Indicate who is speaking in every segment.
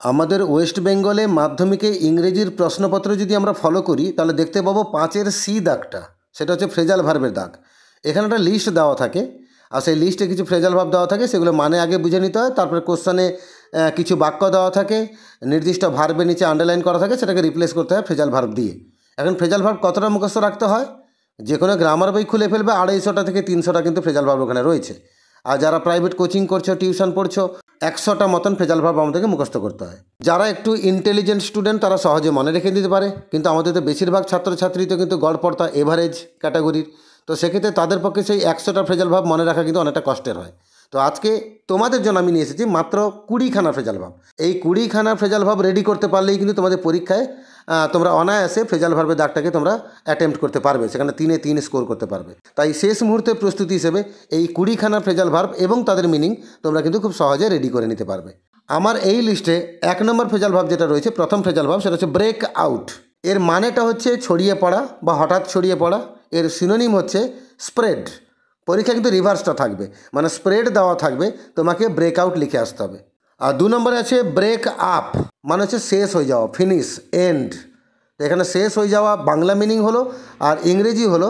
Speaker 1: আমাদের ওয়েস্ট বেঙ্গলে মাধ্যমিকে ইংরেজির প্রশ্নপত্র যদি আমরা ফলো করি তাহলে দেখতে পাবো 5-এর সি দাগটা, সেটা হচ্ছে ফ্রেজাল ভার্বের দাগ। এখানে একটা লিস্ট দেওয়া থাকে, আর সেই লিস্টে কিছু ফ্রেজাল ভার্ব দেওয়া থাকে, সেগুলো মানে আগে বুঝে নিতে হয়। তারপরে কোশ্চানে কিছু বাক্য দেওয়া থাকে, নির্দিষ্ট ভার্বের নিচে আন্ডারলাইন করা থাকে, সেটাকে রিপ্লেস করতে হয় ফ্রেজাল ভার্ব দিয়ে। এখন ফ্রেজাল ভার্ব কতটা মুখস্থ রাখতে হয়? যে কোনো গ্রামার বই খুলে ফেলবে, 250টা থেকে 300টা কিন্তু ফ্রেজাল ভার্ব ওখানে রয়েছে। আর যারা প্রাইভেট কোচিং করছো, টিউশন পড়ছো, 100টা মতন ফ্রেজাল ভার্ব আমাদেরকে মুখস্থ করতে হয়। যারা একটু ইন্টেলিজেন্ট স্টুডেন্ট তারা সহজে মনে রেখে দিতে পারে, কিন্তু আমাদের তো বেশিরভাগ ছাত্রছাত্রী তো কিন্তু গড়পড়তা এভারেজ ক্যাটাগরির, তো সেক্ষেত্রে তাদের পক্ষে সেই 100টা ফ্রেজাল ভার্ব মনে রাখা কিন্তু অনেকটা কষ্টের হয়। তো আজকে তোমাদের জন্য আমি নিয়ে এসেছি মাত্র 20খানা ফ্রেজাল ভার্ব। এই 20খানা ফ্রেজাল ভার্ব রেডি করতে পারলেই কিন্তু তোমাদের পরীক্ষায় তোমরা অনায়াসে ফ্রেজাল ভার্বের দাগটাকে তোমরা অ্যাটেম্প্ট করতে পারবে, সেখানে 3-এ 3 স্কোর করতে পারবে। তাই শেষ মুহূর্তে প্রস্তুতি হিসেবে এই 20খানা ফ্রেজাল ভার্ব এবং তাদের মিনিং তোমরা কিন্তু খুব সহজে রেডি করে নিতে পারবে। আমার এই লিস্টে 1 নম্বর ফ্রেজাল ভার্ব যেটা রয়েছে, প্রথম ফ্রেজাল ভার্ব, সেটা হচ্ছে ব্রেক আউট। এর মানেটা হচ্ছে ছড়িয়ে পড়া বা হঠাৎ ছড়িয়ে পড়া। এর সিনোনিম হচ্ছে স্প্রেড। পরীক্ষা কিন্তু রিভার্সটা থাকবে, মানে স্প্রেড দেওয়া থাকবে, তোমাকে ব্রেক আউট লিখে আসতে হবে। আর 2 নম্বরে আছে ব্রেক আপ, মানে হচ্ছে শেষ হয়ে যাওয়া, ফিনিশ, এন্ড। এখানে শেষ হয়ে যাওয়া বাংলা মিনিং হলো, আর ইংরেজি হলো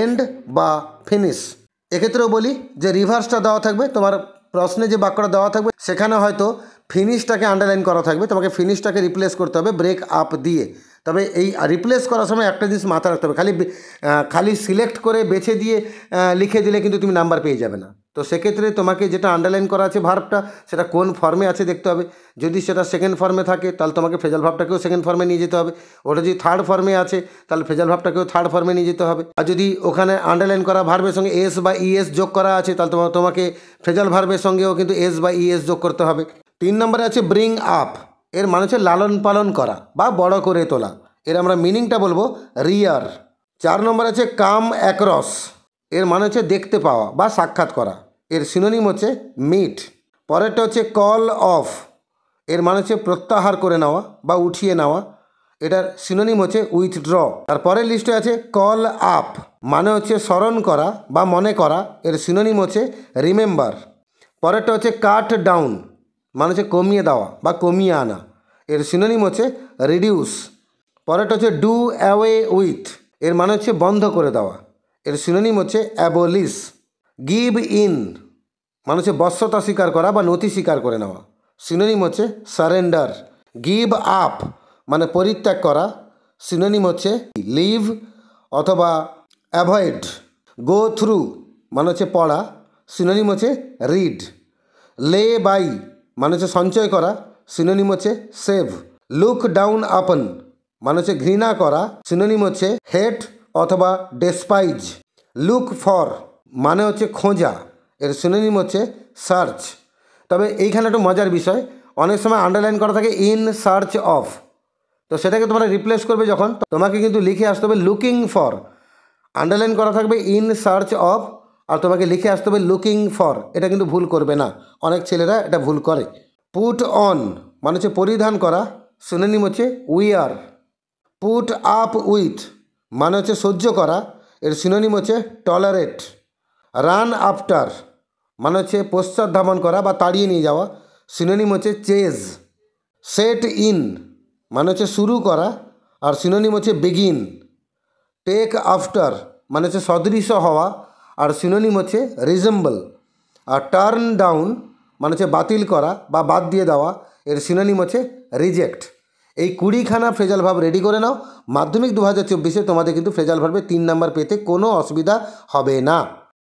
Speaker 1: এন্ড বা ফিনিশ। এক্ষেত্রেও বলি যে রিভার্সটা দেওয়া থাকবে, তোমার প্রশ্নে যে বাক্যটা দেওয়া থাকবে সেখানে হয়তো ফিনিশটাকে আন্ডারলাইন করা থাকবে, তোমাকে ফিনিশটাকে রিপ্লেস করতে হবে ব্রেক আপ দিয়ে। তবে এই রিপ্লেস করার সময় একটা জিনিস মাথায় রাখতে হবে, খালি সিলেক্ট করে বেছে দিয়ে লিখে দিলে কিন্তু তুমি নাম্বার পেয়ে যাবে না। তো সেক্ষেত্রে তোমাকে যেটা আন্ডারলাইন করা আছে ভার্বটা, সেটা কোন ফর্মে আছে দেখতে হবে। যদি সেটা সেকেন্ড ফর্মে থাকে তাহলে তোমাকে ফ্রেজাল ভার্বটাকেও সেকেন্ড ফর্মে নিয়ে যেতে হবে। ওটা যদি থার্ড ফর্মে আছে তাহলে ফ্রেজাল ভার্বটাকেও থার্ড ফর্মে নিয়ে যেতে হবে। আর যদি ওখানে আন্ডারলাইন করা ভার্বের সঙ্গে এস বা ইএস যোগ করা আছে তাহলে তোমাকে ফ্রেজাল ভার্বের সঙ্গেও কিন্তু এস বা ইএস যোগ করতে হবে। 3 নম্বরে আছে ব্রিং আপ। এর মানে হচ্ছে লালন পালন করা বা বড় করে তোলা। এর আমরা মিনিংটা বলবো রিয়ার। 4 নম্বর আছে কাম অ্যাক্রস। এর মানে হচ্ছে দেখতে পাওয়া বা সাক্ষাৎ করা। এর সিনোনিম হচ্ছে মিট। পরেরটা হচ্ছে কল অফ। এর মানে হচ্ছে প্রত্যাহার করে নেওয়া বা উঠিয়ে নেওয়া। এটার সিনোনিম হচ্ছে উইথড্র। তারপরের লিস্টে আছে কল আপ, মানে হচ্ছে স্মরণ করা বা মনে করা। এর সিনোনিম হচ্ছে রিমেম্বার। পরেরটা হচ্ছে কাট ডাউন, মানে হচ্ছে কমিয়ে দেওয়া বা কমিয়ে আনা। এর সিনোনিম হচ্ছে রিডিউস। পরেরটা হচ্ছে ডু অ্যাওয়ে উইথ। এর মানে হচ্ছে বন্ধ করে দেওয়া। এর সিনোনিম হচ্ছে অ্যাবলিশ। গিভ ইন, মানে হচ্ছে বশ্যতা স্বীকার করা বা নথি স্বীকার করে নেওয়া। সিনোনিম হচ্ছে সারেন্ডার। গিভ আপ, মানে পরিত্যাগ করা। সিনোনিম হচ্ছে লিভ অথবা অ্যাভয়েড। গো থ্রু, মানে হচ্ছে পড়া। সিনোনিম হচ্ছে রিড। লে বাই, মানে হচ্ছে সঞ্চয় করা। সিনোনিম হচ্ছে সেভ। লুক ডাউন আপন, মানে হচ্ছে ঘৃণা করা। সিনোনিম হচ্ছে হেট অথবা ডেসপাইজ। লুক ফর, মানে হচ্ছে খোঁজা। এর সিনোনিম হচ্ছে সার্চ। তবে এইখানে একটু মজার বিষয়, অনেক সময় আন্ডারলাইন করা থাকে ইন সার্চ অফ, তো সেটাকে তোমরা রিপ্লেস করবে যখন, তোমাকে কিন্তু লিখে আসতে হবে লুকিং ফর। আন্ডারলাইন করা থাকবে ইন সার্চ অফ, আর তোমাকে লিখে আসতে হবে লুকিং ফর। এটা কিন্তু ভুল করবে না, অনেক ছেলেরা এটা ভুল করে। পুট অন, মানে হচ্ছে পরিধান করা। সিনোনিম হচ্ছে উইয়ার। পুট আপ উইথ, মানে হচ্ছে সহ্য করা। এর সিনোনিম হচ্ছে টলারেট। রান আফটার, মানে হচ্ছে পশ্চাৎধাবন করা বা তাড়িয়ে নিয়ে যাওয়া। সিনোনিম হচ্ছে চেজ। সেট ইন, মানে হচ্ছে শুরু করা, আর সিনোনিম হচ্ছে বিগিন। টেক আফটার, মানে হচ্ছে সদৃশ হওয়া, আর সিনোনিম হচ্ছে রিজেম্বল। আর টার্ন ডাউন, মানে হচ্ছে বাতিল করা বা বাদ দিয়ে দেওয়া। এর সিনোনিম হচ্ছে রিজেক্ট। এই 20খানা ফ্রেজাল ভার্ব রেডি করে নাও। মাধ্যমিক 2024-এ তোমাদের কিন্তু ফ্রেজাল ভার্বে 3 নাম্বার পেতে কোনো অসুবিধা হবে না।